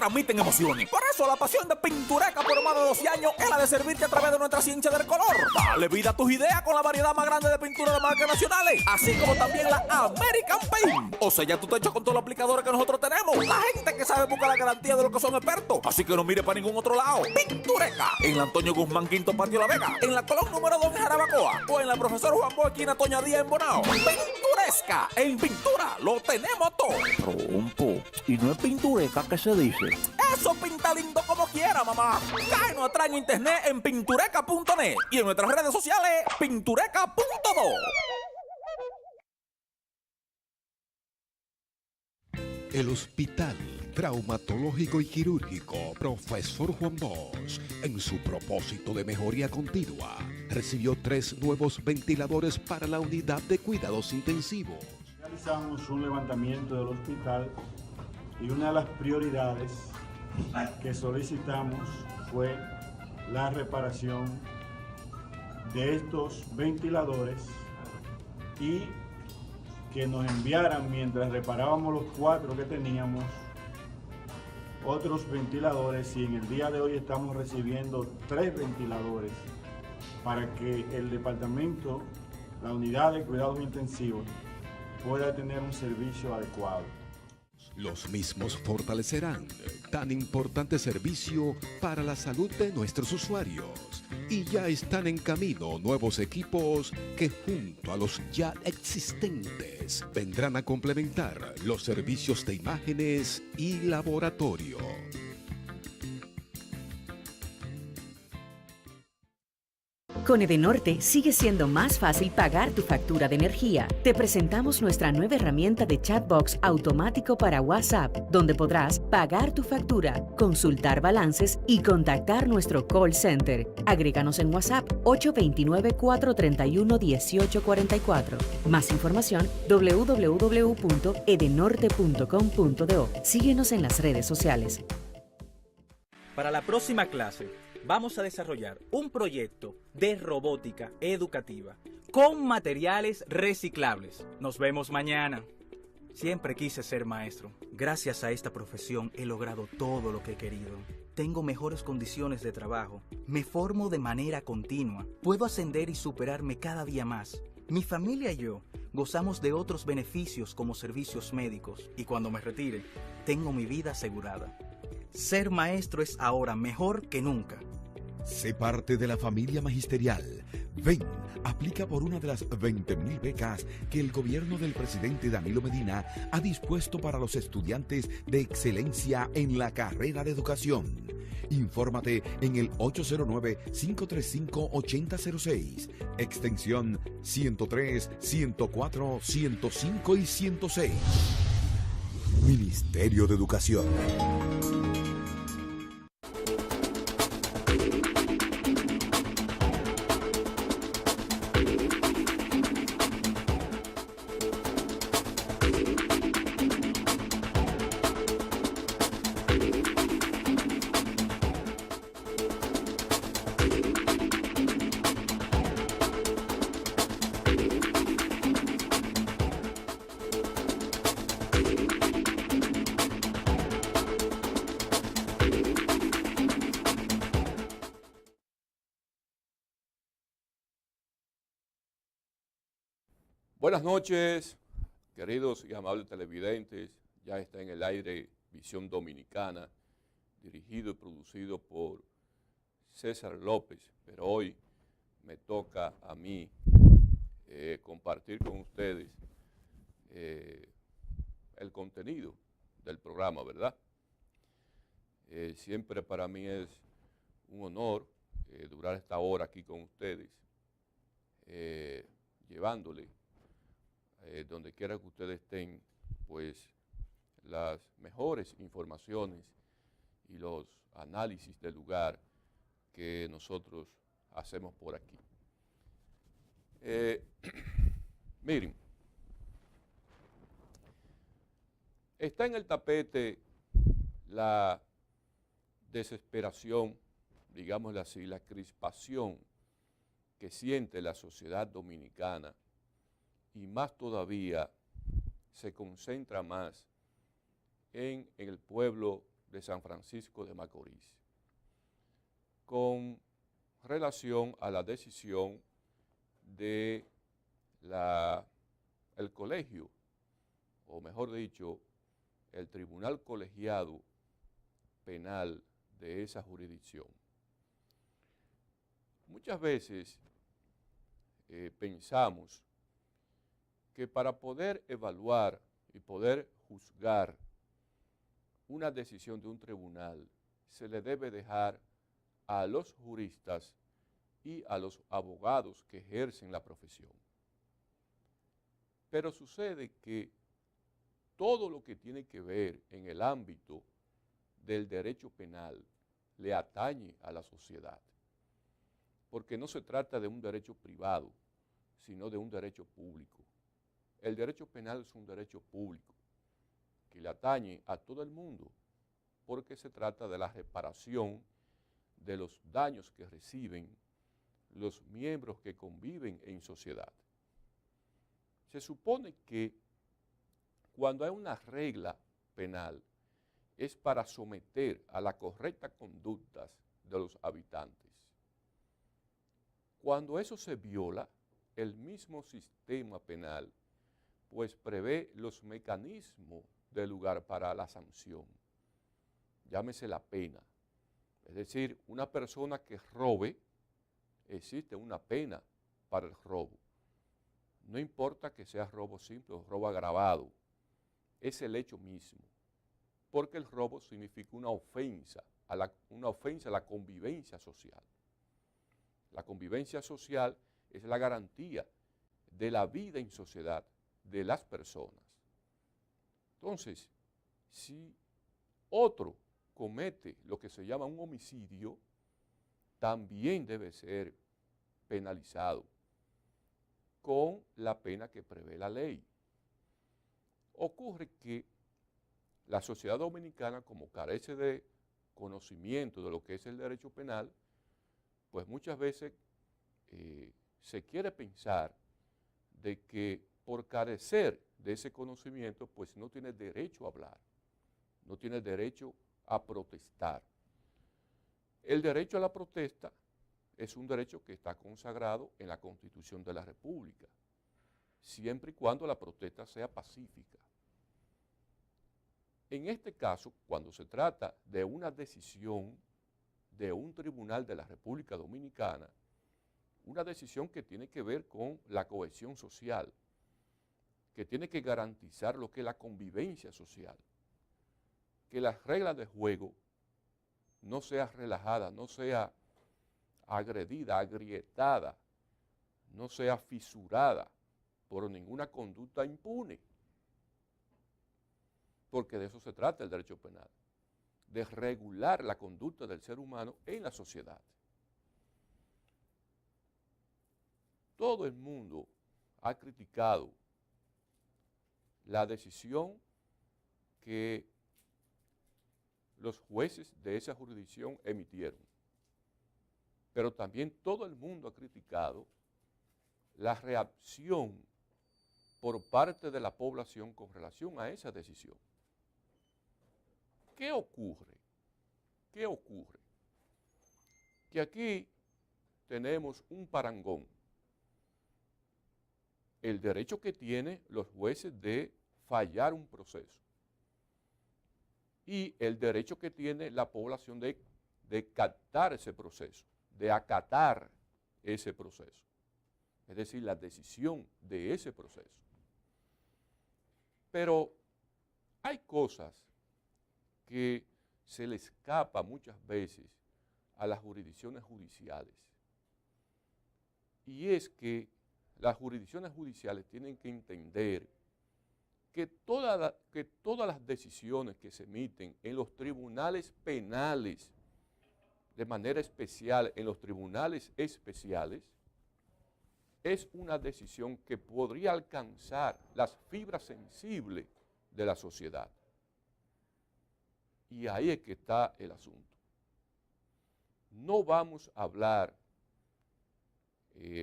transmiten emociones. Por eso la pasión de Pintureca por más de 12 años es la de servirte a través de nuestra ciencia del color. Dale vida a tus ideas con la variedad más grande de pintura de marcas nacionales, así como también la American Paint. O sea, ya tu techo con todos los aplicadores que nosotros tenemos. La gente que sabe buscar la garantía de los que son expertos. Así que no mire para ningún otro lado. Pintureca, en la Antonio Guzmán Quinto Patio La Vega, en la Colón número 2 en Jarabacoa, o en la Profesor Juan Bosch esquina Toña Díaz en Bonao. Pinturesca, en pintura lo tenemos todo. Trompo, y no es Pintureca que se dice. Eso pinta lindo como quiera, mamá. Cáenos atrás en internet en pintureca.net y en nuestras redes sociales pintureca.do. El Hospital Traumatológico y Quirúrgico Profesor Juan Bosch, en su propósito de mejoría continua, recibió 3 nuevos ventiladores para la unidad de cuidados intensivos. Realizamos un levantamiento del hospital y una de las prioridades que solicitamos fue la reparación de estos ventiladores y que nos enviaran, mientras reparábamos los 4 que teníamos, otros ventiladores, y en el día de hoy estamos recibiendo 3 ventiladores para que el departamento, la unidad de cuidados intensivos, pueda tener un servicio adecuado. Los mismos fortalecerán tan importante servicio para la salud de nuestros usuarios. Y ya están en camino nuevos equipos que, junto a los ya existentes, vendrán a complementar los servicios de imágenes y laboratorio. Con Edenorte sigue siendo más fácil pagar tu factura de energía. Te presentamos nuestra nueva herramienta de chatbox automático para WhatsApp, donde podrás pagar tu factura, consultar balances y contactar nuestro call center. Agréganos en WhatsApp 829-431-1844. Más información www.edenorte.com.do. Síguenos en las redes sociales. Para la próxima clase vamos a desarrollar un proyecto de robótica educativa con materiales reciclables. Nos vemos mañana. Siempre quise ser maestro. Gracias a esta profesión he logrado todo lo que he querido. Tengo mejores condiciones de trabajo. Me formo de manera continua. Puedo ascender y superarme cada día más. Mi familia y yo gozamos de otros beneficios como servicios médicos. Y cuando me retire, tengo mi vida asegurada. Ser maestro es ahora mejor que nunca. Sé parte de la familia magisterial. Ven, aplica por una de las 20.000 becas que el gobierno del presidente Danilo Medina ha dispuesto para los estudiantes de excelencia en la carrera de educación. Infórmate en el 809-535-8006, extensión 103, 104, 105 y 106. Ministerio de Educación. Buenas noches, queridos y amables televidentes. Ya está en el aire Visión Dominicana, dirigido y producido por César López, pero hoy me toca a mí compartir con ustedes el contenido del programa, ¿verdad? Siempre para mí es un honor durar esta hora aquí con ustedes, llevándole donde quiera que ustedes estén, pues las mejores informaciones y los análisis del lugar que nosotros hacemos por aquí. Miren, está en el tapete la desesperación, digámoslo así, la crispación que siente la sociedad dominicana, y más todavía se concentra más en el pueblo de San Francisco de Macorís con relación a la decisión de el colegio, o mejor dicho, el tribunal colegiado penal de esa jurisdicción. Muchas veces pensamos que para poder evaluar y poder juzgar una decisión de un tribunal se le debe dejar a los juristas y a los abogados que ejercen la profesión. Pero sucede que todo lo que tiene que ver en el ámbito del derecho penal le atañe a la sociedad, porque no se trata de un derecho privado, sino de un derecho público. El derecho penal es un derecho público que le atañe a todo el mundo, porque se trata de la reparación de los daños que reciben los miembros que conviven en sociedad. Se supone que cuando hay una regla penal es para someter a la correcta conducta de los habitantes. Cuando eso se viola, el mismo sistema penal pues prevé los mecanismos del lugar para la sanción. Llámese la pena. Es decir, una persona que robe, existe una pena para el robo. No importa que sea robo simple o robo agravado, es el hecho mismo, porque el robo significa una ofensa a la convivencia social. La convivencia social es la garantía de la vida en sociedad de las personas. Entonces, si otro comete lo que se llama un homicidio, también debe ser penalizado con la pena que prevé la ley. Ocurre que la sociedad dominicana, como carece de conocimiento de lo que es el derecho penal, pues muchas veces se quiere pensar de que por carecer de ese conocimiento, pues no tiene derecho a hablar, no tiene derecho a protestar. El derecho a la protesta es un derecho que está consagrado en la Constitución de la República, siempre y cuando la protesta sea pacífica. En este caso, cuando se trata de una decisión de un tribunal de la República Dominicana, una decisión que tiene que ver con la cohesión social, que tiene que garantizar lo que es la convivencia social, que las reglas de juego no sea relajada, no sea agredida, agrietada, no sea fisurada por ninguna conducta impune, porque de eso se trata el derecho penal, de regular la conducta del ser humano en la sociedad. Todo el mundo ha criticado la decisión que los jueces de esa jurisdicción emitieron, pero también todo el mundo ha criticado la reacción por parte de la población con relación a esa decisión. ¿Qué ocurre? ¿Qué ocurre? Que aquí tenemos un parangón. El derecho que tienen los jueces de fallar un proceso y el derecho que tiene la población de captar ese proceso, de acatar ese proceso, es decir, la decisión de ese proceso. Pero hay cosas que se le escapa muchas veces a las jurisdicciones judiciales, y es que las jurisdicciones judiciales tienen que entender que todas las decisiones que se emiten en los tribunales penales, de manera especial en los tribunales especiales, es una decisión que podría alcanzar las fibras sensibles de la sociedad. Y ahí es que está el asunto. No vamos a hablar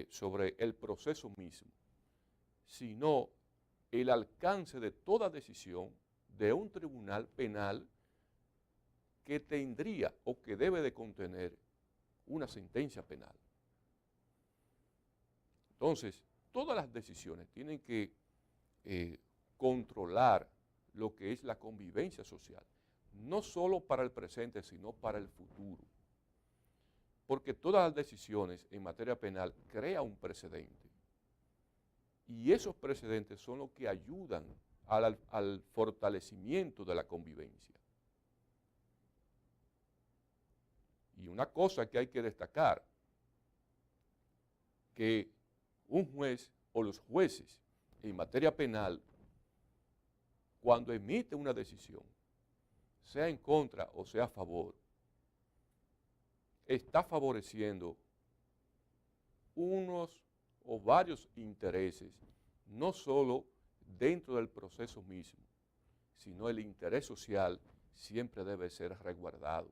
sobre el proceso mismo, sino el alcance de toda decisión de un tribunal penal que tendría o que debe de contener una sentencia penal. Entonces, todas las decisiones tienen que controlar lo que es la convivencia social, no solo para el presente, sino para el futuro. Porque todas las decisiones en materia penal crean un precedente. Y esos precedentes son los que ayudan al fortalecimiento de la convivencia. Y una cosa que hay que destacar, que un juez o los jueces en materia penal, cuando emite una decisión, sea en contra o sea a favor, está favoreciendo unos o varios intereses, no solo dentro del proceso mismo, sino el interés social siempre debe ser resguardado,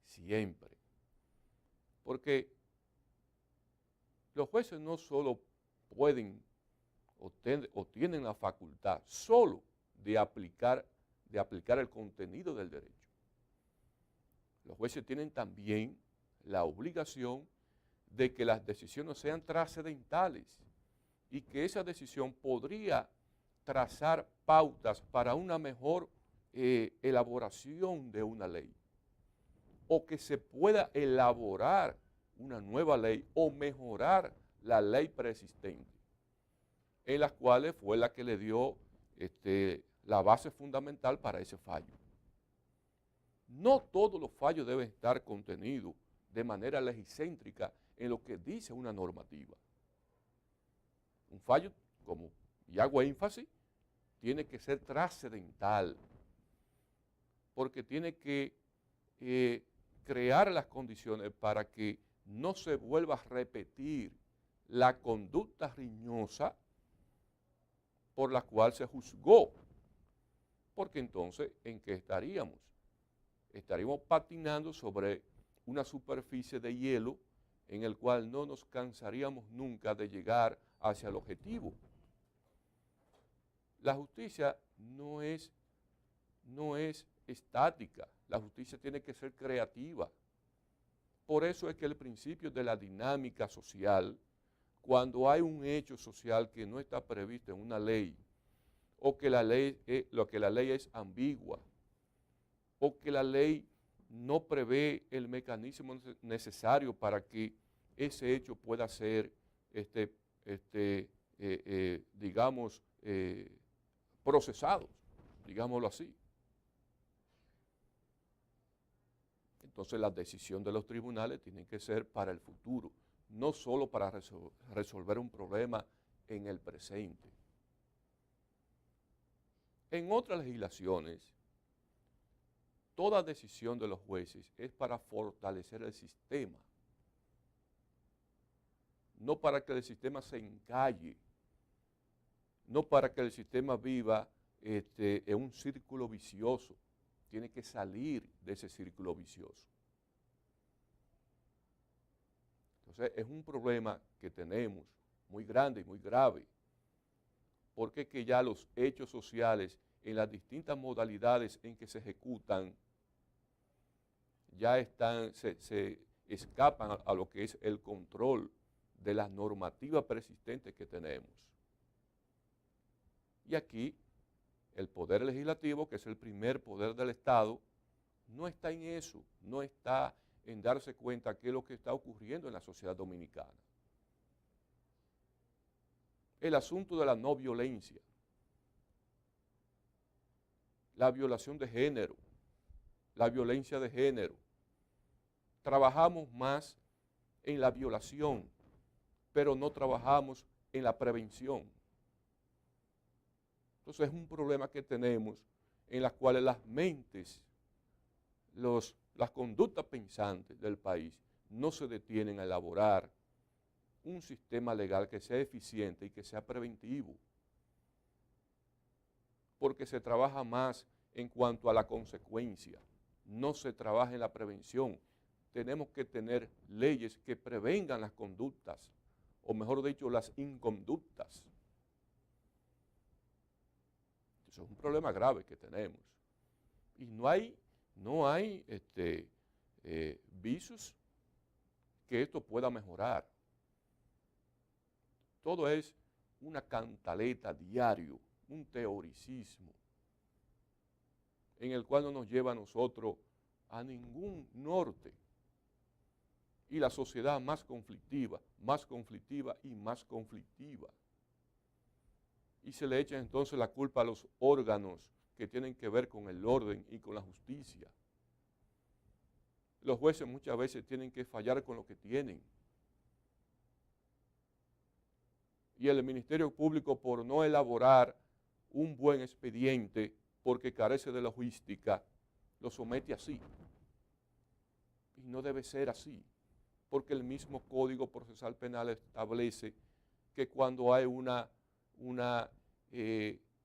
siempre. Porque los jueces no solo pueden o tienen la facultad solo de aplicar el contenido del derecho. Los jueces tienen también la obligación de que las decisiones sean trascendentales y que esa decisión podría trazar pautas para una mejor elaboración de una ley, o que se pueda elaborar una nueva ley o mejorar la ley preexistente, en las cuales fue la que le dio la base fundamental para ese fallo. No todos los fallos deben estar contenidos de manera legicéntrica en lo que dice una normativa. Un fallo, como y hago énfasis, tiene que ser trascendental, porque tiene que crear las condiciones para que no se vuelva a repetir la conducta riñosa por la cual se juzgó, porque entonces, ¿en qué estaríamos? Estaríamos patinando sobre una superficie de hielo en el cual no nos cansaríamos nunca de llegar hacia el objetivo. La justicia no es estática, la justicia tiene que ser creativa. Por eso es que el principio de la dinámica social, cuando hay un hecho social que no está previsto en una ley, o que la ley es ambigua, o que la ley no prevé el mecanismo necesario para que ese hecho pueda ser, digamos, procesado, digámoslo así. Entonces las decisiones de los tribunales tienen que ser para el futuro, no solo para resolver un problema en el presente. En otras legislaciones, toda decisión de los jueces es para fortalecer el sistema, no para que el sistema se encalle, no para que el sistema viva en un círculo vicioso. Tiene que salir de ese círculo vicioso. Entonces, es un problema que tenemos muy grande y muy grave, porque es que ya los hechos sociales en las distintas modalidades en que se ejecutan ya se escapan a lo que es el control de las normativas persistentes que tenemos. Y aquí el poder legislativo, que es el primer poder del Estado, no está en eso, no está en darse cuenta qué es lo que está ocurriendo en la sociedad dominicana. El asunto de la no violencia, la violación de género, la violencia de género. Trabajamos más en la violación, pero no trabajamos en la prevención. Entonces es un problema que tenemos en las cuales las mentes, las conductas pensantes del país no se detienen a elaborar un sistema legal que sea eficiente y que sea preventivo, porque se trabaja más en cuanto a la consecuencia, no se trabaja en la prevención. Tenemos que tener leyes que prevengan las conductas, o mejor dicho, las inconductas. Eso es un problema grave que tenemos. Y no hay no hay visos que esto pueda mejorar. Todo es una cantaleta diario, un teoricismo, en el cual no nos lleva a nosotros a ningún norte. Y la sociedad más conflictiva y más conflictiva. Y se le echa entonces la culpa a los órganos que tienen que ver con el orden y con la justicia. Los jueces muchas veces tienen que fallar con lo que tienen. Y el Ministerio Público, por no elaborar un buen expediente, porque carece de logística, lo somete así. Y no debe ser así, porque el mismo Código Procesal Penal establece que cuando hay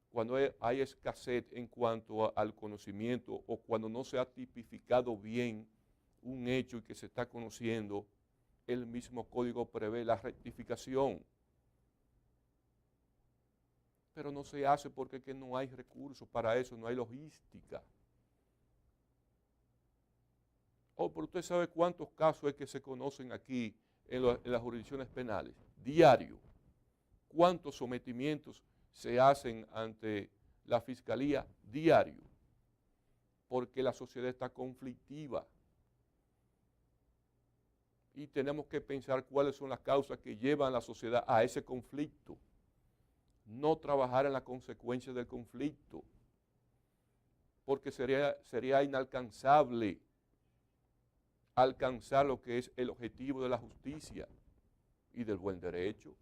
cuando hay escasez en cuanto al conocimiento o cuando no se ha tipificado bien un hecho y que se está conociendo, el mismo código prevé la rectificación. Pero no se hace porque es que no hay recursos para eso, no hay logística. Oh, pero usted sabe cuántos casos es que se conocen aquí en las jurisdicciones penales, diario. ¿Cuántos sometimientos se hacen ante la fiscalía diario? Porque la sociedad está conflictiva. Y tenemos que pensar cuáles son las causas que llevan a la sociedad a ese conflicto. No trabajar en la consecuencia del conflicto, porque sería inalcanzable alcanzar lo que es el objetivo de la justicia y del buen derecho.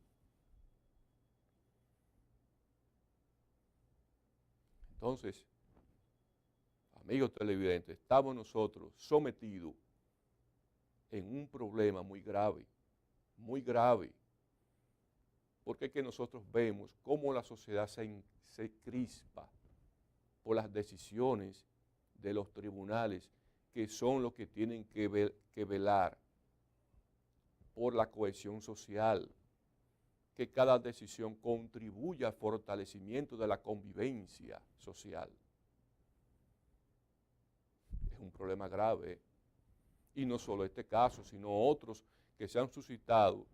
Entonces, amigos televidentes, estamos nosotros sometidos en un problema muy grave, porque es que nosotros vemos cómo la sociedad se crispa por las decisiones de los tribunales, que son los que tienen que velar por la cohesión social, que cada decisión contribuya al fortalecimiento de la convivencia social. Es un problema grave, y no solo este caso, sino otros que se han suscitado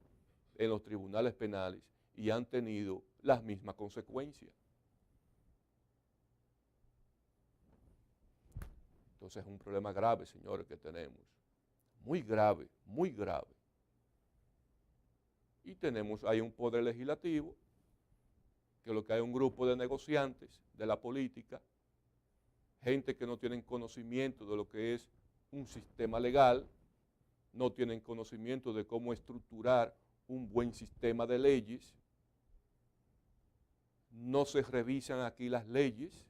en los tribunales penales y han tenido las mismas consecuencias. Entonces es un problema grave, señores, que tenemos. Muy grave, muy grave. Y tenemos ahí un poder legislativo, que lo que hay un grupo de negociantes de la política, gente que no tienen conocimiento de lo que es un sistema legal, no tienen conocimiento de cómo estructurar un buen sistema de leyes, no se revisan aquí las leyes,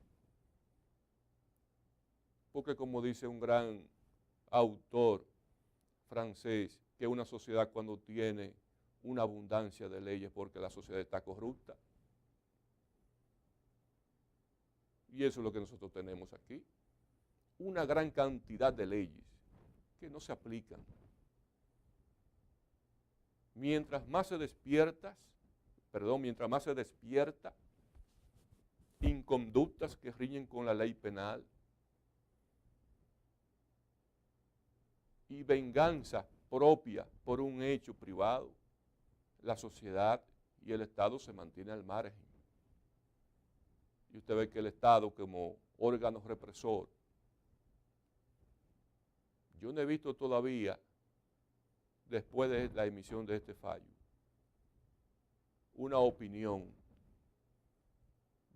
porque como dice un gran autor francés, que una sociedad cuando tiene una abundancia de leyes porque la sociedad está corrupta. Y eso es lo que nosotros tenemos aquí. Una gran cantidad de leyes que no se aplican. Mientras más se despierta inconductas que riñen con la ley penal y venganza propia por un hecho privado, la sociedad y el Estado se mantienen al margen. Y usted ve que el Estado como órgano represor, yo no he visto todavía, después de la emisión de este fallo, una opinión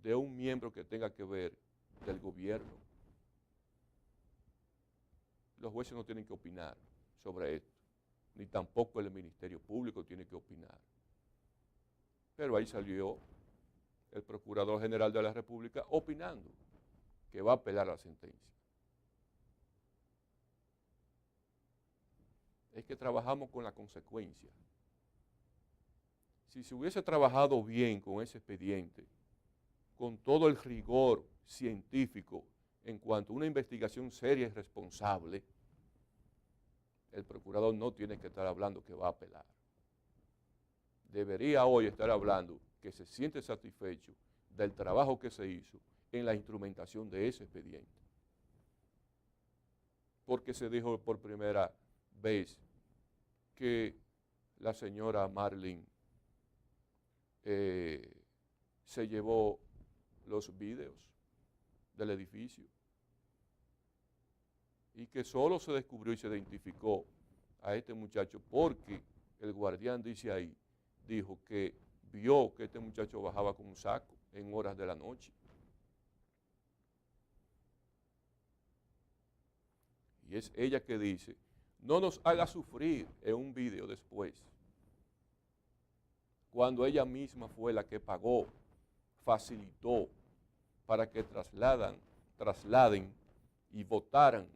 de un miembro que tenga que ver del gobierno. Los jueces no tienen que opinar sobre esto, ni tampoco el Ministerio Público tiene que opinar. Pero ahí salió el Procurador General de la República opinando que va a apelar la sentencia. Es que trabajamos con la consecuencia. Si se hubiese trabajado bien con ese expediente, con todo el rigor científico en cuanto a una investigación seria y responsable, el procurador no tiene que estar hablando que va a apelar. Debería hoy estar hablando que se siente satisfecho del trabajo que se hizo en la instrumentación de ese expediente. porque se dijo por primera vez que la señora Marlene se llevó los vídeos del edificio y que solo se descubrió y se identificó a este muchacho porque el guardián dijo que vio que este muchacho bajaba con un saco en horas de la noche. Y es ella que dice, no nos haga sufrir en un video después, cuando ella misma fue la que pagó, facilitó para que trasladen y botaran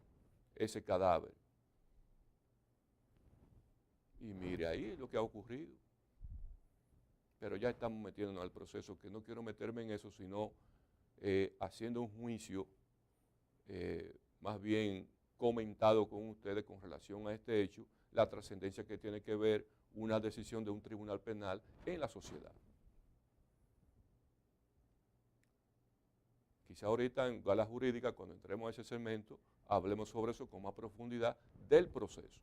ese cadáver. Y mire ahí lo que ha ocurrido. Pero ya estamos metiéndonos al proceso, que no quiero meterme en eso, sino haciendo un juicio más bien comentado con ustedes con relación a este hecho, la trascendencia que tiene que ver una decisión de un tribunal penal en la sociedad. Quizá ahorita en Gala Jurídica, cuando entremos a ese segmento, hablemos sobre eso con más profundidad del proceso.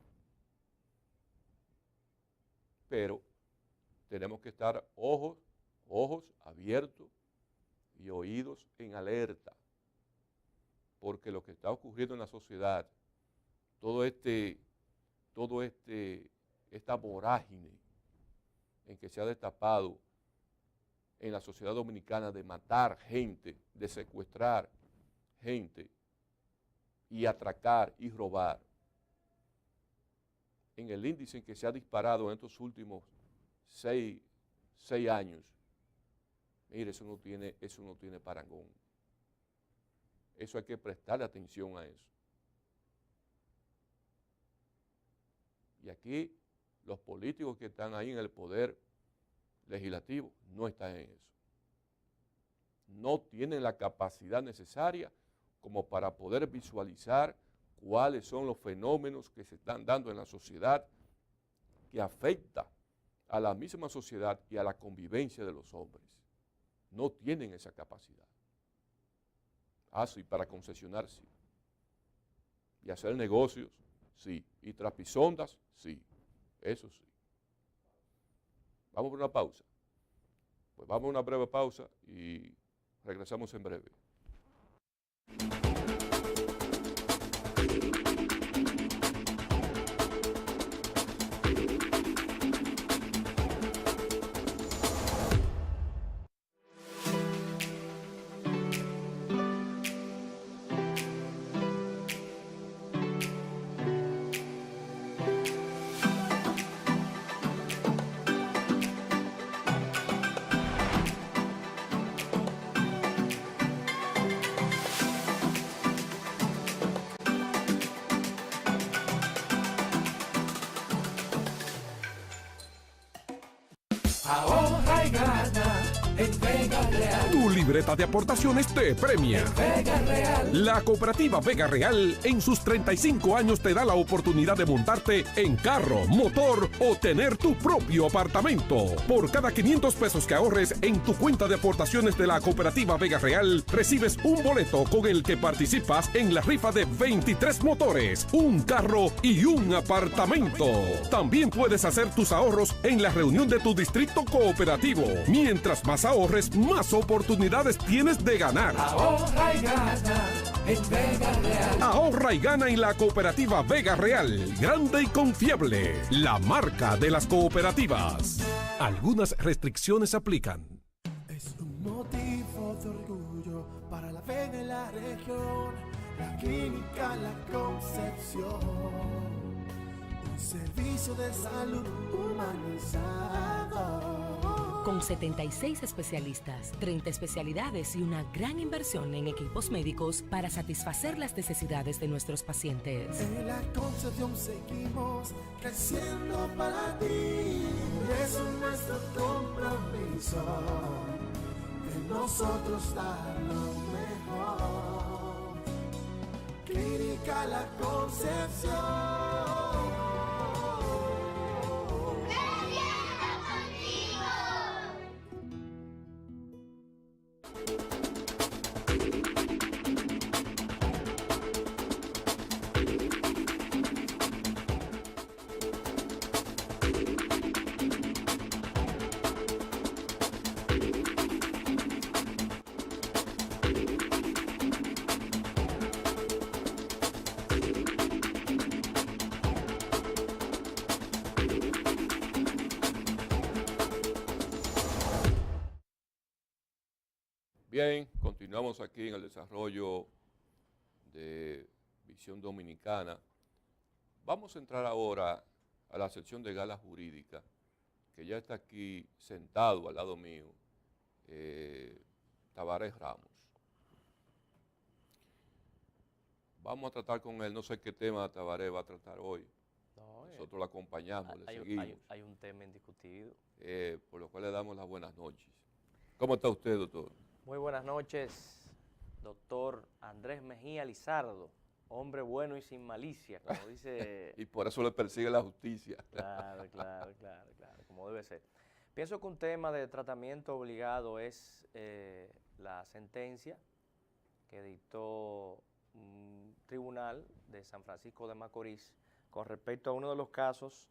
Pero tenemos que estar ojos abiertos y oídos en alerta, porque lo que está ocurriendo en la sociedad, esta vorágine en que se ha destapado en la sociedad dominicana de matar gente, de secuestrar gente y atracar y robar, en el índice en que se ha disparado en estos últimos 6 años, mire, eso no tiene parangón. Eso hay que prestarle atención a eso. Y aquí los políticos que están ahí en el poder legislativo no están en eso. No tienen la capacidad necesaria como para poder visualizar cuáles son los fenómenos que se están dando en la sociedad que afecta a la misma sociedad y a la convivencia de los hombres. No tienen esa capacidad. Sí, para concesionar, sí. Y hacer negocios, sí. Y trapisondas, sí. Eso sí. Vamos por una pausa. Pues vamos a una breve pausa y regresamos en breve. Ahorra y gana en Vega Real. Tu libreta de aportaciones te premia. Vega Real. La cooperativa Vega Real en sus 35 años te da la oportunidad de montarte en carro, motor o tener tu propio apartamento. Por cada 500 pesos que ahorres en tu cuenta de aportaciones de la cooperativa Vega Real, recibes un boleto con el que participas en la rifa de 23 motores, un carro y un apartamento. También puedes hacer tus ahorros en la reunión de tu distrito cooperativo. Mientras más ahorres, más oportunidades tienes de ganar. Ahorra y gana en Vega Real. Ahorra y gana en la cooperativa Vega Real. Grande y confiable. La marca de las cooperativas. Algunas restricciones aplican. Es un motivo de orgullo para la Vega en la región. La Clínica La Concepción. Un servicio de salud humanizado. Con 76 especialistas, 30 especialidades y una gran inversión en equipos médicos para satisfacer las necesidades de nuestros pacientes. En La Concepción seguimos creciendo para ti. Es nuestro compromiso de nosotros dar lo mejor. Clínica La Concepción. Bien, continuamos aquí en el desarrollo de Visión Dominicana. Vamos a entrar ahora a la sección de gala jurídica, que ya está aquí sentado al lado mío, Tavares Ramos. Vamos a tratar con él, no sé qué tema Tavares va a tratar hoy. No, nosotros lo acompañamos, le seguimos. Hay un tema indiscutido. Por lo cual le damos las buenas noches. ¿Cómo está usted, doctor? Muy buenas noches, doctor Andrés Mejía Lizardo, hombre bueno y sin malicia, como dice... Y por eso le persigue la justicia. Claro, como debe ser. Pienso que un tema de tratamiento obligado es la sentencia que dictó un tribunal de San Francisco de Macorís con respecto a uno de los casos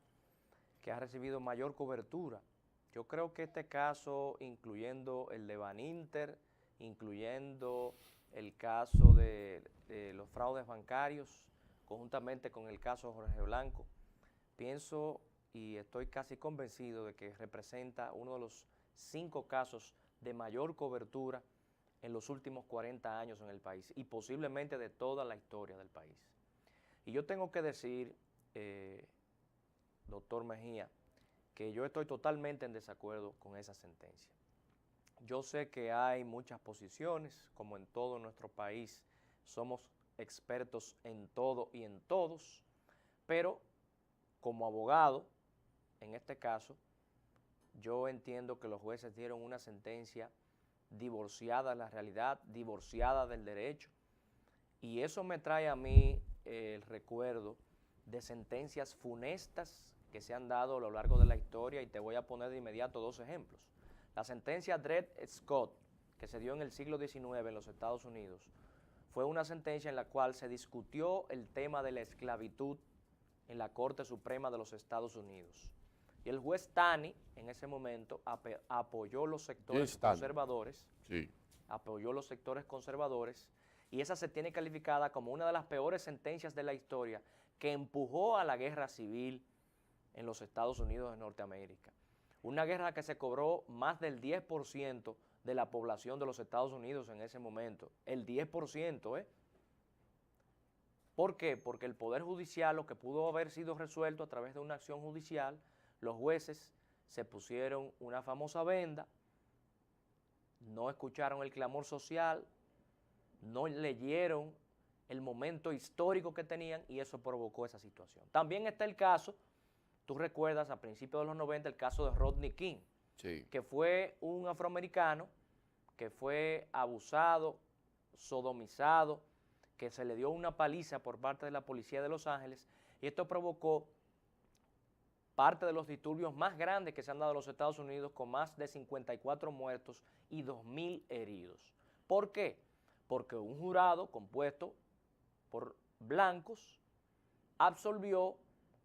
que ha recibido mayor cobertura. Yo creo que este caso, incluyendo el de Baninter, incluyendo el caso de los fraudes bancarios, conjuntamente con el caso Jorge Blanco, pienso y estoy casi convencido de que representa uno de los 5 casos de mayor cobertura en los últimos 40 años en el país y posiblemente de toda la historia del país. Y yo tengo que decir, doctor Mejía, que yo estoy totalmente en desacuerdo con esa sentencia. Yo sé que hay muchas posiciones, como en todo nuestro país, somos expertos en todo y en todos, pero como abogado, en este caso, yo entiendo que los jueces dieron una sentencia divorciada de la realidad, divorciada del derecho, y eso me trae a mí el recuerdo de sentencias funestas que se han dado a lo largo de la historia, y te voy a poner de inmediato 2 ejemplos. La sentencia Dred Scott, que se dio en el siglo XIX en los Estados Unidos, fue una sentencia en la cual se discutió el tema de la esclavitud en la Corte Suprema de los Estados Unidos. Y el juez Taney, en ese momento, apoyó los sectores conservadores, apoyó los sectores conservadores, y esa se tiene calificada como una de las peores sentencias de la historia que empujó a la guerra civil en los Estados Unidos de Norteamérica. Una guerra que se cobró más del 10% de la población de los Estados Unidos en ese momento. El 10%, ¿eh? ¿Por qué? Porque el Poder Judicial, lo que pudo haber sido resuelto a través de una acción judicial, los jueces se pusieron una famosa venda, no escucharon el clamor social, no leyeron el momento histórico que tenían y eso provocó esa situación. También está el caso, tú recuerdas a principios de los 90, el caso de Rodney King, que fue un afroamericano que fue abusado, sodomizado, que se le dio una paliza por parte de la policía de Los Ángeles, y esto provocó parte de los disturbios más grandes que se han dado en los Estados Unidos, con más de 54 muertos y 2.000 heridos. ¿Por qué? Porque un jurado compuesto por blancos absolvió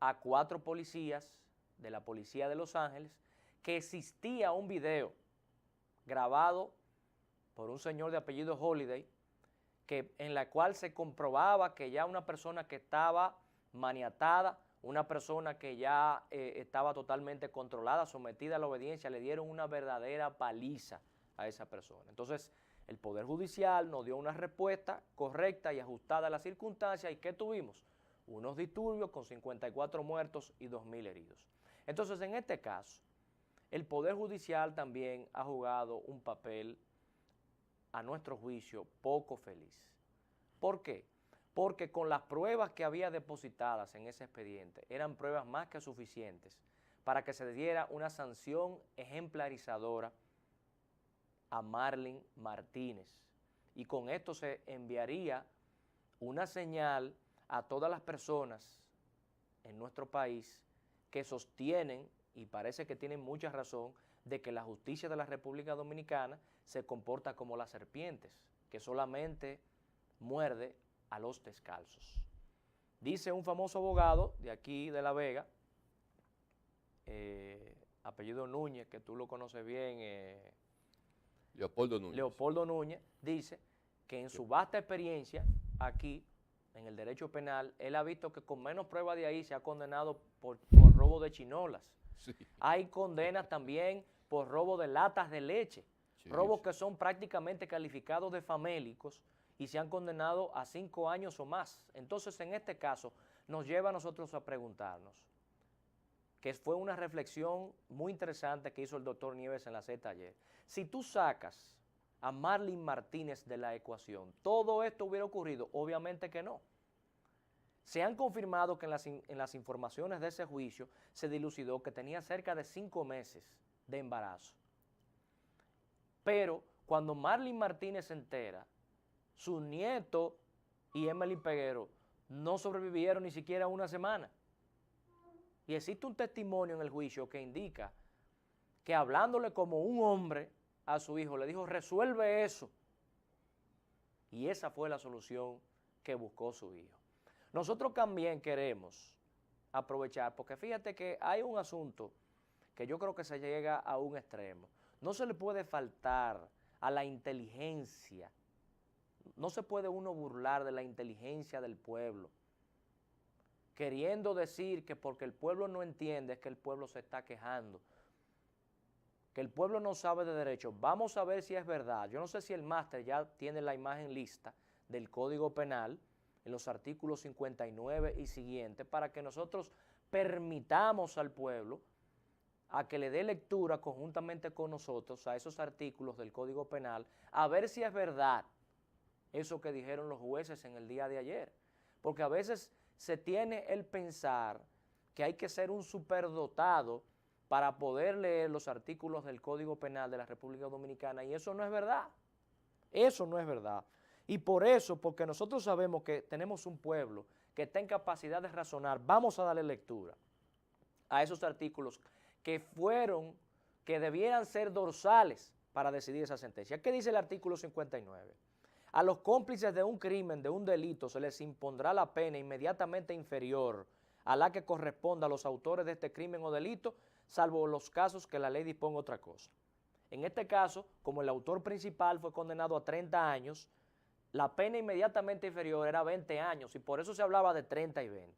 a 4 policías de la policía de Los Ángeles, que existía un video grabado por un señor de apellido Holiday, en la cual se comprobaba que ya una persona que estaba maniatada, una persona que ya estaba totalmente controlada, sometida a la obediencia, le dieron una verdadera paliza a esa persona. Entonces, el Poder Judicial nos dio una respuesta correcta y ajustada a las circunstancias, y ¿qué tuvimos? Unos disturbios con 54 muertos y 2.000 heridos. Entonces, en este caso, el Poder Judicial también ha jugado un papel, a nuestro juicio, poco feliz. ¿Por qué? Porque con las pruebas que había depositadas en ese expediente, eran pruebas más que suficientes para que se diera una sanción ejemplarizadora a Marlin Martínez. Y con esto se enviaría una señal a todas las personas en nuestro país que sostienen, y parece que tienen mucha razón, de que la justicia de la República Dominicana se comporta como las serpientes, que solamente muerde a los descalzos. Dice un famoso abogado de aquí de La Vega, apellido Núñez, que tú lo conoces bien, Leopoldo Núñez, dice que en su vasta experiencia aquí, en el derecho penal, él ha visto que con menos pruebas de ahí se ha condenado por robo de chinolas. Sí. Hay condenas también por robo de latas de leche. robos que son prácticamente calificados de famélicos y se han condenado a 5 años o más. Entonces, en este caso, nos lleva a nosotros a preguntarnos, que fue una reflexión muy interesante que hizo el doctor Nieves en la Z ayer. Si tú sacas a Marlin Martínez de la ecuación, ¿todo esto hubiera ocurrido? Obviamente que no. Se han confirmado que en las informaciones de ese juicio se dilucidó que tenía cerca de 5 meses de embarazo. Pero cuando Marlin Martínez se entera, su nieto y Emily Peguero no sobrevivieron ni siquiera una semana. Y existe un testimonio en el juicio que indica que hablándole como un hombre a su hijo, le dijo, resuelve eso. Y esa fue la solución que buscó su hijo. Nosotros también queremos aprovechar, porque fíjate que hay un asunto que yo creo que se llega a un extremo. No se le puede faltar a la inteligencia, no se puede uno burlar de la inteligencia del pueblo, queriendo decir que porque el pueblo no entiende es que el pueblo se está quejando, que el pueblo no sabe de derecho. Vamos a ver si es verdad. Yo no sé si el máster ya tiene la imagen lista del Código Penal, en los artículos 59 y siguientes, para que nosotros permitamos al pueblo a que le dé lectura conjuntamente con nosotros a esos artículos del Código Penal, a ver si es verdad eso que dijeron los jueces en el día de ayer. Porque a veces se tiene el pensar que hay que ser un superdotado para poder leer los artículos del Código Penal de la República Dominicana, y eso no es verdad. Eso no es verdad. Y por eso, porque nosotros sabemos que tenemos un pueblo que está en capacidad de razonar, vamos a darle lectura a esos artículos que debieran ser dorsales para decidir esa sentencia. ¿Qué dice el artículo 59? A los cómplices de un crimen, de un delito, se les impondrá la pena inmediatamente inferior a la que corresponda a los autores de este crimen o delito, salvo los casos que la ley disponga otra cosa. En este caso, como el autor principal fue condenado a 30 años, la pena inmediatamente inferior era 20 años y por eso se hablaba de 30 y 20.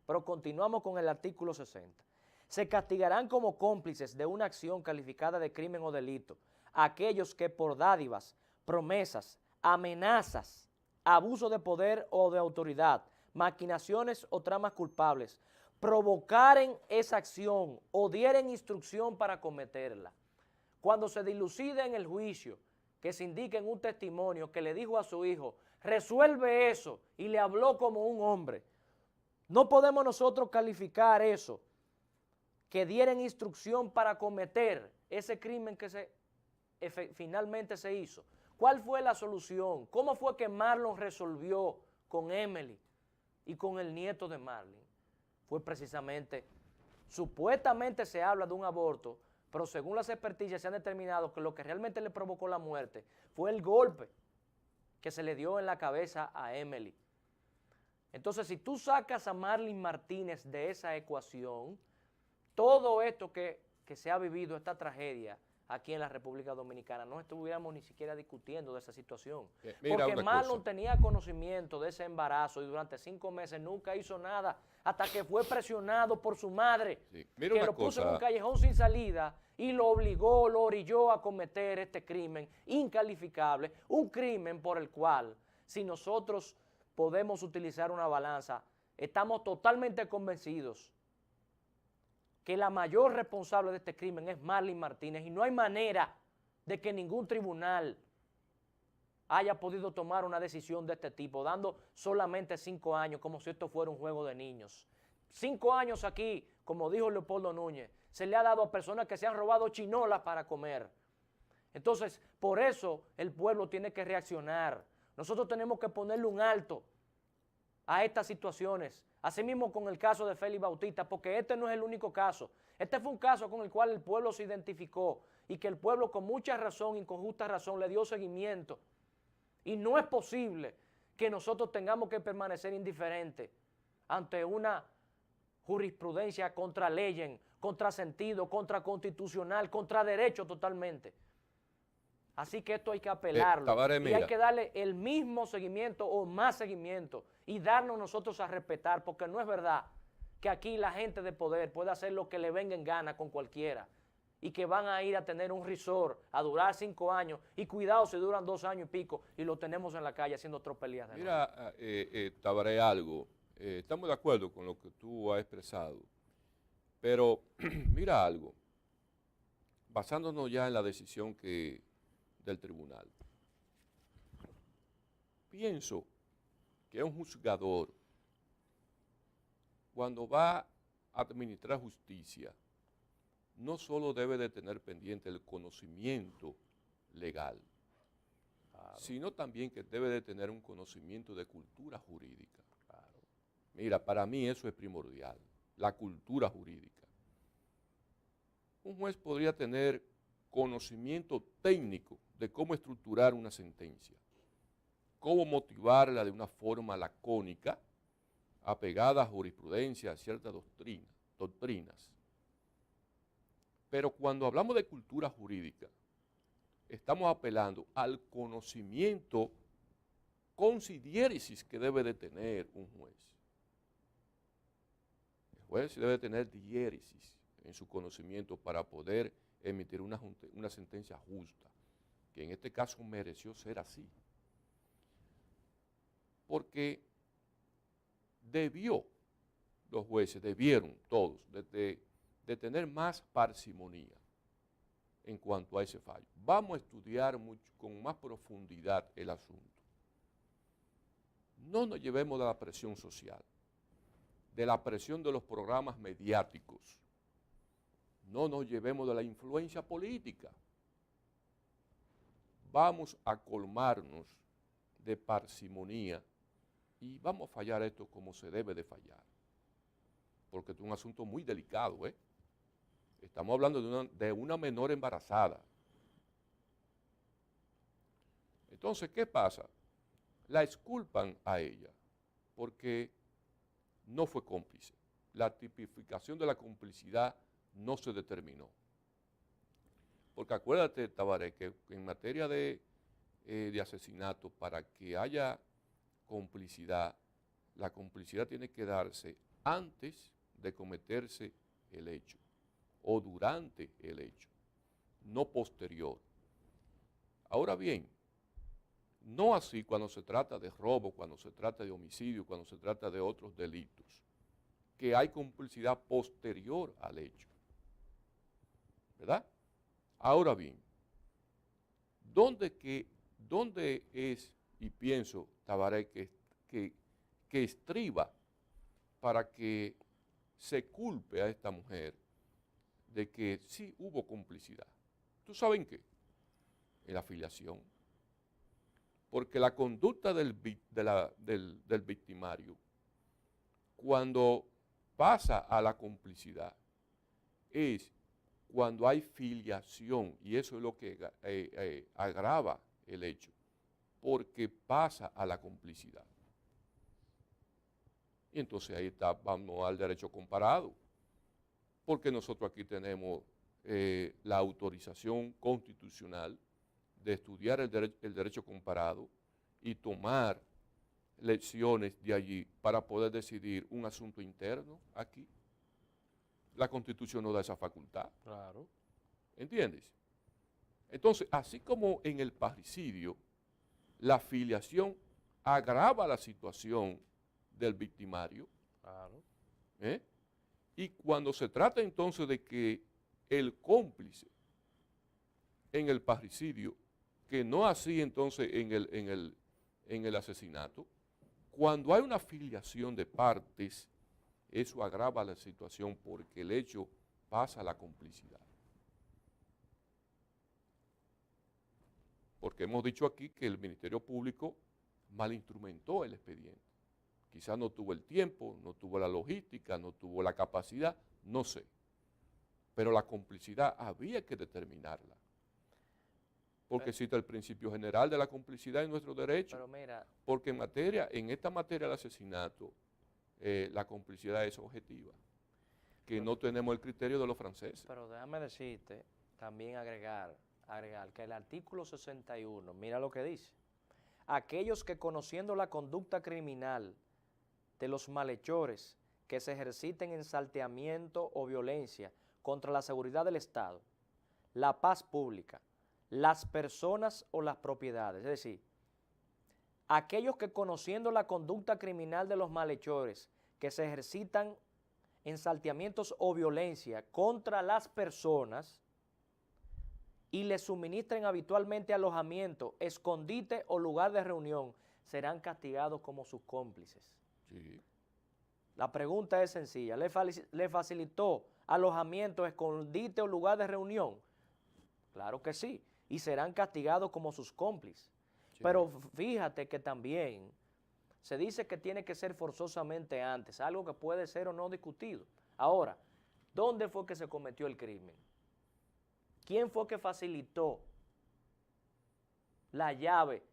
Pero continuamos con el artículo 60. Se castigarán como cómplices de una acción calificada de crimen o delito aquellos que por dádivas, promesas, amenazas, abuso de poder o de autoridad, maquinaciones o tramas culpables, provocaren esa acción o dieren instrucción para cometerla. Cuando se dilucide en el juicio, que se indique en un testimonio que le dijo a su hijo, resuelve eso, y le habló como un hombre, no podemos nosotros calificar eso, que dieran instrucción para cometer ese crimen que finalmente se hizo. ¿Cuál fue la solución? ¿Cómo fue que Marlon resolvió con Emily y con el nieto de Marlon? Fue precisamente, supuestamente se habla de un aborto, pero según las experticias se han determinado que lo que realmente le provocó la muerte fue el golpe que se le dio en la cabeza a Emily. Entonces, si tú sacas a Marlin Martínez de esa ecuación, todo esto que se ha vivido, esta tragedia aquí en la República Dominicana, no estuviéramos ni siquiera discutiendo de esa situación. Porque Marlon tenía conocimiento de ese embarazo y durante 5 meses nunca hizo nada hasta que fue presionado por su madre, que lo puso en un callejón sin salida y lo obligó, lo orilló a cometer este crimen incalificable, un crimen por el cual, si nosotros podemos utilizar una balanza, estamos totalmente convencidos que la mayor responsable de este crimen es Marlin Martínez y no hay manera de que ningún tribunal haya podido tomar una decisión de este tipo, dando solamente 5 años como si esto fuera un juego de niños. 5 años aquí, como dijo Leopoldo Núñez, se le ha dado a personas que se han robado chinolas para comer. Entonces, por eso el pueblo tiene que reaccionar. Nosotros tenemos que ponerle un alto a estas situaciones. Asimismo con el caso de Félix Bautista, porque este no es el único caso. Este fue un caso con el cual el pueblo se identificó y que el pueblo con mucha razón y con justa razón le dio seguimiento. Y no es posible que nosotros tengamos que permanecer indiferentes ante una jurisprudencia contra leyes, contra sentido, contra constitucional, contra derecho totalmente. Así que esto hay que apelarlo y hay que darle el mismo seguimiento o más seguimiento y darnos nosotros a respetar, porque no es verdad que aquí la gente de poder pueda hacer lo que le venga en gana con cualquiera. y que van a ir a tener un resort a durar 5 años y cuidado si duran 2 años y pico y lo tenemos en la calle haciendo tropelías de Mira, Tabaré, algo, estamos de acuerdo con lo que tú has expresado, pero mira algo, basándonos ya en la decisión del tribunal, pienso que un juzgador, cuando va a administrar justicia, no solo debe de tener pendiente el conocimiento legal, sino también que debe de tener un conocimiento de cultura jurídica. Mira, para mí eso es primordial, la cultura jurídica. Un juez podría tener conocimiento técnico de cómo estructurar una sentencia, cómo motivarla de una forma lacónica, apegada a jurisprudencia, a ciertas doctrinas. Pero cuando hablamos de cultura jurídica, estamos apelando al conocimiento considiéresis que debe de tener un juez. El juez debe tener diéresis en su conocimiento para poder emitir una sentencia justa, que en este caso mereció ser así. Porque los jueces debieron todos de tener más parsimonía en cuanto a ese fallo. Vamos a estudiar con más profundidad el asunto. No nos llevemos de la presión social, de la presión de los programas mediáticos. No nos llevemos de la influencia política. Vamos a colmarnos de parsimonía y vamos a fallar esto como se debe de fallar. Porque es un asunto muy delicado, ¿eh? Estamos hablando de una menor embarazada. Entonces, ¿qué pasa? La exculpan a ella porque no fue cómplice. La tipificación de la complicidad no se determinó. Porque acuérdate, Tabaré, que en materia de asesinato, para que haya complicidad, la complicidad tiene que darse antes de cometerse el hecho o durante el hecho, no posterior. Ahora bien, no así cuando se trata de robo, cuando se trata de homicidio, cuando se trata de otros delitos, que hay complicidad posterior al hecho, ¿verdad? Ahora bien, ¿dónde es, y pienso, Tabaré, que estriba para que se culpe a esta mujer de que sí hubo complicidad? ¿Tú sabes en qué? En la afiliación. Porque la conducta del victimario, cuando pasa a la complicidad, es cuando hay filiación, y eso es lo que agrava el hecho, porque pasa a la complicidad. Y entonces ahí vamos al derecho comparado, porque nosotros aquí tenemos la autorización constitucional de estudiar el derecho comparado y tomar lecciones de allí para poder decidir un asunto interno aquí. La Constitución no da esa facultad. Claro. ¿Entiendes? Entonces, así como en el parricidio, la filiación agrava la situación del victimario. Claro. Y cuando se trata entonces de que el cómplice en el parricidio, que no así entonces en el asesinato, cuando hay una filiación de partes, eso agrava la situación porque el hecho pasa a la complicidad. Porque hemos dicho aquí que el Ministerio Público malinstrumentó el expediente. Quizás no tuvo el tiempo, no tuvo la logística, no tuvo la capacidad, no sé. Pero la complicidad había que determinarla. Porque existe el principio general de la complicidad en nuestro derecho. Pero mira, porque en esta materia del asesinato, la complicidad es objetiva. Que no tenemos el criterio de los franceses. Pero déjame decirte, también agregar que el artículo 61, mira lo que dice. Aquellos que conociendo la conducta criminal de los malhechores que se ejerciten en salteamiento o violencia contra la seguridad del Estado, la paz pública, las personas o las propiedades. Es decir, aquellos que conociendo la conducta criminal de los malhechores que se ejercitan en salteamientos o violencia contra las personas y les suministren habitualmente alojamiento, escondite o lugar de reunión, serán castigados como sus cómplices. Sí. La pregunta es sencilla, ¿le facilitó alojamiento, escondite o lugar de reunión? Claro que sí, y serán castigados como sus cómplices. Sí. Pero fíjate que también se dice que tiene que ser forzosamente antes, algo que puede ser o no discutido. Ahora, ¿dónde fue que se cometió el crimen? ¿Quién fue que facilitó la llave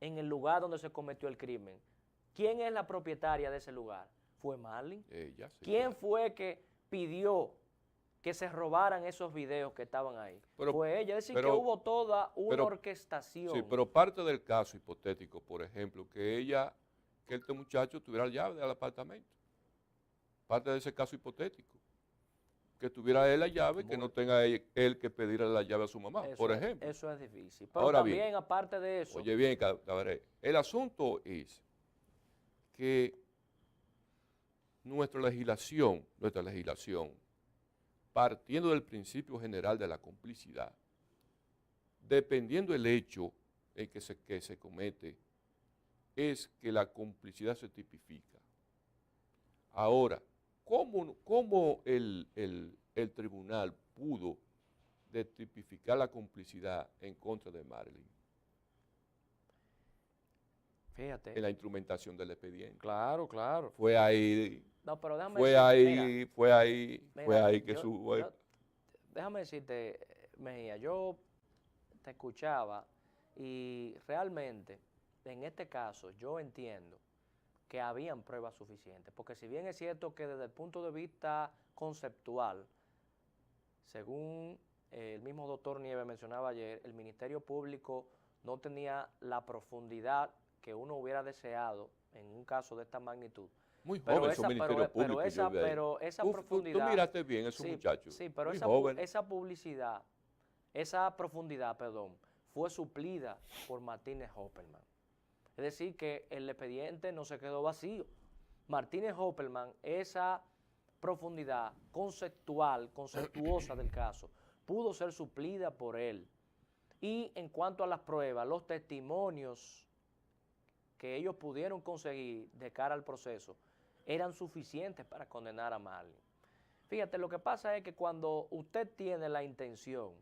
en el lugar donde se cometió el crimen? ¿Quién es la propietaria de ese lugar? ¿Fue Marlene? Ella, sí. ¿Quién fue que pidió que se robaran esos videos que estaban ahí? Fue ella. Es decir, que hubo toda una orquestación. Sí, pero parte del caso hipotético, por ejemplo, que este muchacho tuviera la llave del apartamento. Parte de ese caso hipotético. Que tuviera él la llave, que no tenga él que pedirle la llave a su mamá, por ejemplo. Eso es difícil. Pero ahora también, aparte de eso. Oye bien, Cabrera, el asunto es que nuestra legislación, partiendo del principio general de la complicidad, dependiendo del hecho en que se comete, es que la complicidad se tipifica. Ahora, ¿cómo el tribunal pudo tipificar la complicidad en contra de Marlene? Fíjate. En la instrumentación del expediente. Claro, claro. Fue ahí. No, pero déjame fue ahí que déjame decirte, Mejía, yo te escuchaba y realmente, en este caso, yo entiendo que habían pruebas suficientes, porque si bien es cierto que desde el punto de vista conceptual, según el mismo doctor Nieves mencionaba ayer, el Ministerio Público no tenía la profundidad que uno hubiera deseado en un caso de esta magnitud. Muy joven su Ministerio Público. Pero esa profundidad... Tú miraste bien a esos muchachos. Sí, pero esa profundidad, fue suplida por Martínez Hoppelman. Es decir, que el expediente no se quedó vacío. Martínez Hoppelman, esa profundidad conceptuosa del caso, pudo ser suplida por él. Y en cuanto a las pruebas, los testimonios que ellos pudieron conseguir de cara al proceso eran suficientes para condenar a Marlene. Fíjate, lo que pasa es que cuando usted tiene la intención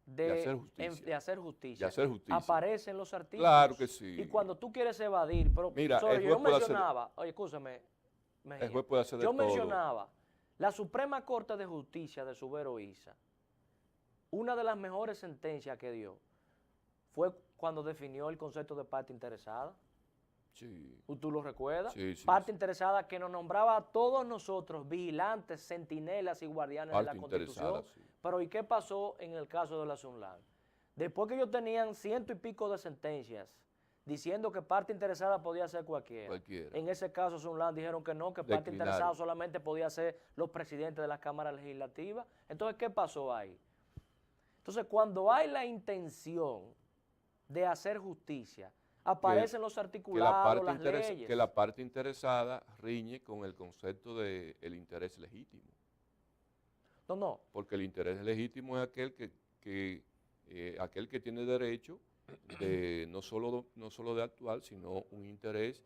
de hacer justicia, aparecen los artículos. Claro que sí. Y cuando tú quieres evadir, pero mira, yo mencionaba, oye, escúchame, el juez puede hacer de yo todo. mencionaba la Suprema Corte de Justicia de Subero Isa, una de las mejores sentencias que dio fue cuando definió el concepto de parte interesada. Sí. ¿Tú lo recuerdas? Sí, sí, parte interesada que nos nombraba a todos nosotros vigilantes, centinelas y guardianes de la Constitución. Sí. Pero ¿y qué pasó en el caso de la Sunland? Después que ellos tenían 100 y pico de sentencias diciendo que parte interesada podía ser cualquiera. En ese caso Sunland dijeron que no, que parte interesada solamente podía ser los presidentes de las cámaras legislativas. Entonces, ¿qué pasó ahí? Entonces, cuando hay la intención de hacer justicia, aparecen los articulados, las leyes. Que la parte interesada riñe con el concepto del interés legítimo. No. Porque el interés legítimo es aquel que tiene derecho de no solo de actuar, sino un interés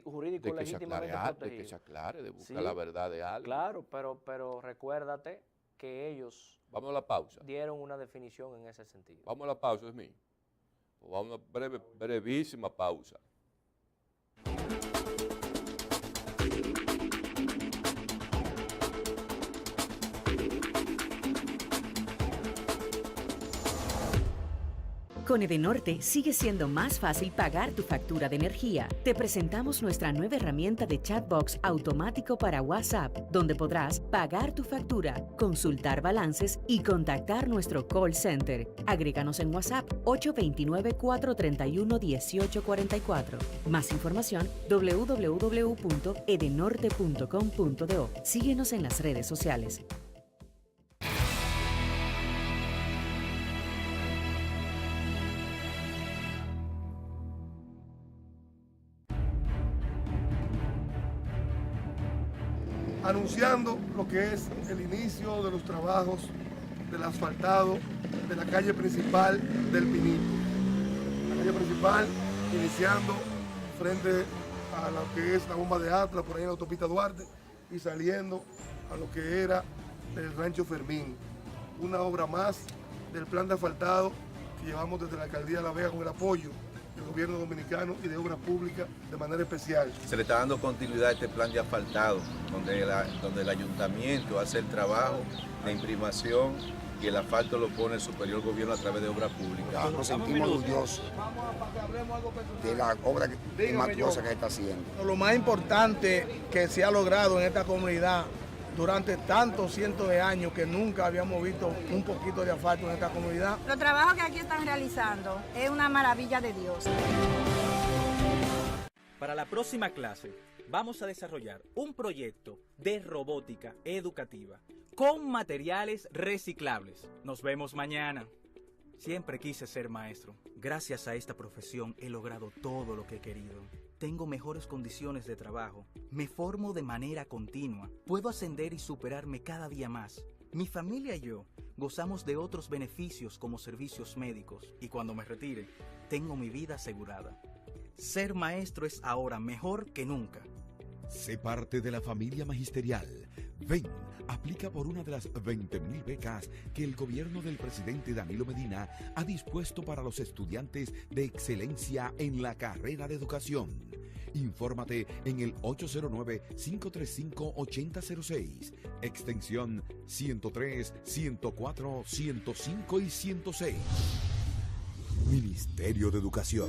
jurídico legítimamente protegido. De que se aclare, de buscar la verdad de algo. Claro, pero recuérdate que ellos vamos a la pausa. Dieron una definición en ese sentido. Vamos a la pausa, es mío. Vamos a una brevísima pausa. Con Edenorte sigue siendo más fácil pagar tu factura de energía. Te presentamos nuestra nueva herramienta de chatbox automático para WhatsApp, donde podrás pagar tu factura, consultar balances y contactar nuestro call center. Agréganos en WhatsApp 829-431-1844. Más información www.edenorte.com.do. Síguenos en las redes sociales. anunciando lo que es el inicio de los trabajos del asfaltado de la calle principal del Pinito. La calle principal iniciando frente a lo que es la bomba de Atlas, por ahí en la autopista Duarte, y saliendo a lo que era el Rancho Fermín. Una obra más del plan de asfaltado que llevamos desde la Alcaldía de La Vega con el apoyo del gobierno dominicano y de obras públicas de manera especial. Se le está dando continuidad a este plan de asfaltado, donde el ayuntamiento hace el trabajo de imprimación y el asfalto lo pone el superior gobierno a través de obras públicas. Nos sentimos orgullosos de la obra majestuosa que está haciendo. Lo más importante que se ha logrado en esta comunidad durante tantos cientos de años que nunca habíamos visto un poquito de asfalto en esta comunidad. Los trabajos que aquí están realizando es una maravilla de Dios. Para la próxima clase vamos a desarrollar un proyecto de robótica educativa con materiales reciclables. Nos vemos mañana. Siempre quise ser maestro. Gracias a esta profesión he logrado todo lo que he querido. Tengo mejores condiciones de trabajo. Me formo de manera continua. Puedo ascender y superarme cada día más. Mi familia y yo gozamos de otros beneficios como servicios médicos. Y cuando me retire, tengo mi vida asegurada. Ser maestro es ahora mejor que nunca. Sé parte de la familia magisterial. Ven, aplica por una de las 20.000 becas que el gobierno del presidente Danilo Medina ha dispuesto para los estudiantes de excelencia en la carrera de educación. Infórmate en el 809-535-8006, extensión 103, 104, 105 y 106. Ministerio de Educación.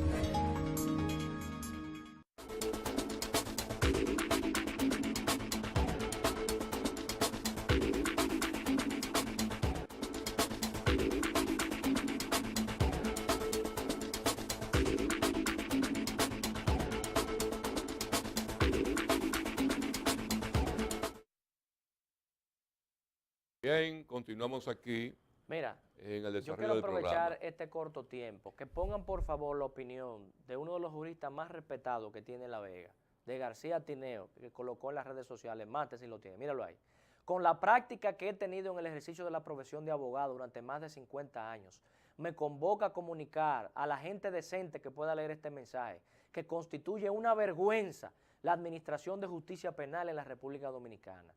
Bien, continuamos aquí. Mira, en el yo desarrollo quiero del aprovechar programa. este corto tiempo, que pongan por favor la opinión de uno de los juristas más respetados que tiene La Vega, de García Tineo, que colocó en las redes sociales, mate si lo tiene, míralo ahí. Con la práctica que he tenido en el ejercicio de la profesión de abogado durante más de 50 años, me convoca a comunicar a la gente decente que pueda leer este mensaje, que constituye una vergüenza la administración de justicia penal en la República Dominicana.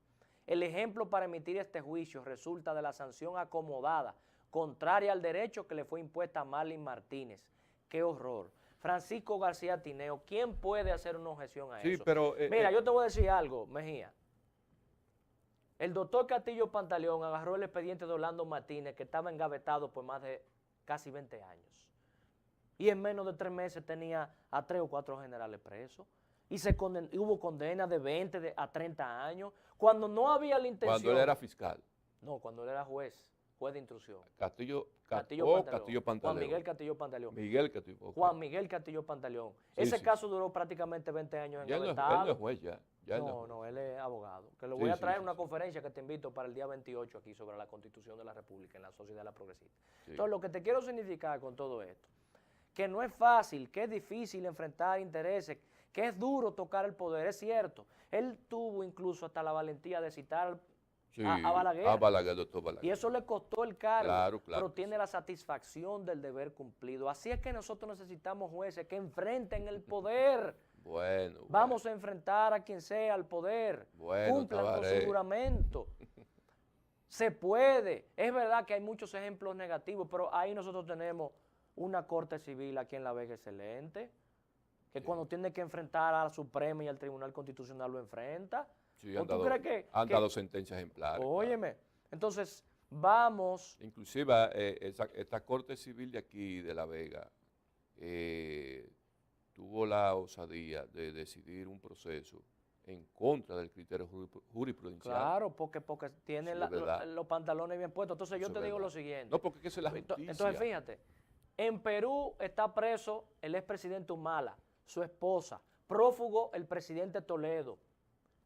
El ejemplo para emitir este juicio resulta de la sanción acomodada, contraria al derecho que le fue impuesta a Marlin Martínez. ¡Qué horror! Francisco García Tineo, ¿quién puede hacer una objeción a eso? Pero, mira, yo te voy a decir algo, Mejía. El doctor Castillo Pantaleón agarró el expediente de Orlando Martínez, que estaba engavetado por más de casi 20 años. Y en menos de 3 meses tenía a 3 o 4 generales presos. Y hubo condenas de 20 a 30 años, cuando no había la intención. Cuando él era fiscal. No, cuando él era juez de instrucción. Castillo Pantaleón. Pantaleón. Juan Miguel Castillo Pantaleón. Miguel Castillo. Okay. Juan Miguel Castillo Pantaleón. Sí, Ese sí. caso duró prácticamente 20 años Ya engavetado. él no es juez ya. No, él es abogado. Que lo Sí, voy a sí, traer sí, en una sí. conferencia que te invito para el día 28 aquí sobre la Constitución de la República en la Sociedad de la Progresista. Sí. Entonces, lo que te quiero significar con todo esto, que no es fácil, que es difícil enfrentar intereses, que es duro tocar el poder, es cierto. Él tuvo incluso hasta la valentía de citar Sí, a Balaguer. A Balaguer, doctor Balaguer. Y eso le costó el cargo, Claro, pero tiene la satisfacción del deber cumplido. Así es que nosotros necesitamos jueces que enfrenten el poder. Bueno. Vamos a enfrentar a quien sea al poder. Bueno, Cumplan con Tabaré. su juramento. Se puede. Es verdad que hay muchos ejemplos negativos, pero ahí nosotros tenemos una corte civil aquí en La Vega excelente, que cuando tiene que enfrentar a la Suprema y al Tribunal Constitucional lo enfrenta. Sí, ¿O han tú dado, crees que- han que- dado sentencias ejemplares. Óyeme, entonces vamos. Inclusive esta Corte Civil de aquí, de La Vega, tuvo la osadía de decidir un proceso en contra del criterio jurisprudencial. Claro, porque tiene Sí, es verdad. los pantalones bien puestos. Entonces yo Eso te es digo verdad. lo siguiente. No, porque es que esa es la justicia. Entonces fíjate, en Perú está preso el expresidente Humala, su esposa, prófugo el presidente Toledo.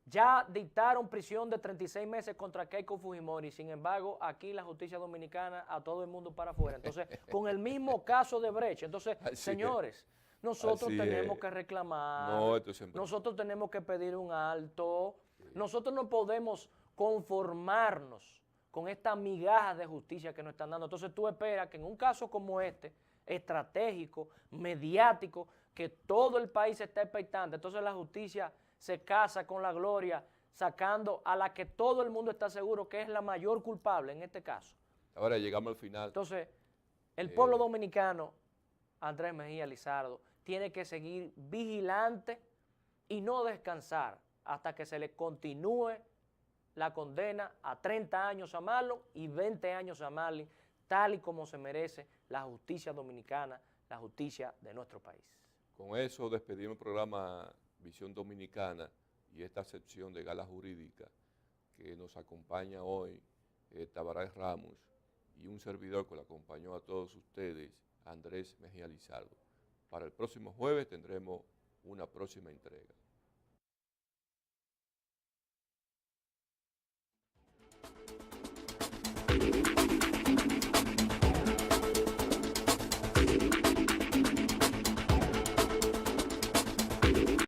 Ya dictaron prisión de 36 meses contra Keiko Fujimori. Sin embargo, aquí la justicia dominicana a todo el mundo para afuera. Entonces, con el mismo caso de Brecht. Entonces, Así señores, nosotros Así tenemos es. que reclamar. No, esto siempre- Nosotros tenemos que pedir un alto. Nosotros no podemos conformarnos con estas migajas de justicia que nos están dando. Entonces tú esperas que en un caso como este, estratégico, mediático, que todo el país está expectante, entonces la justicia se casa con la gloria, sacando a la que todo el mundo está seguro que es la mayor culpable en este caso. Ahora llegamos al final. Entonces, el pueblo dominicano, Andrés Mejía Lizardo, tiene que seguir vigilante y no descansar hasta que se le continúe la condena a 30 años a Marlon y 20 años a Marlin, tal y como se merece la justicia dominicana, la justicia de nuestro país. Con eso despedimos el programa Visión Dominicana y esta sección de Gala Jurídica que nos acompaña hoy, Tabaray Ramos, y un servidor que le acompañó a todos ustedes, Andrés Mejía Lizardo. Para el próximo jueves tendremos una próxima entrega.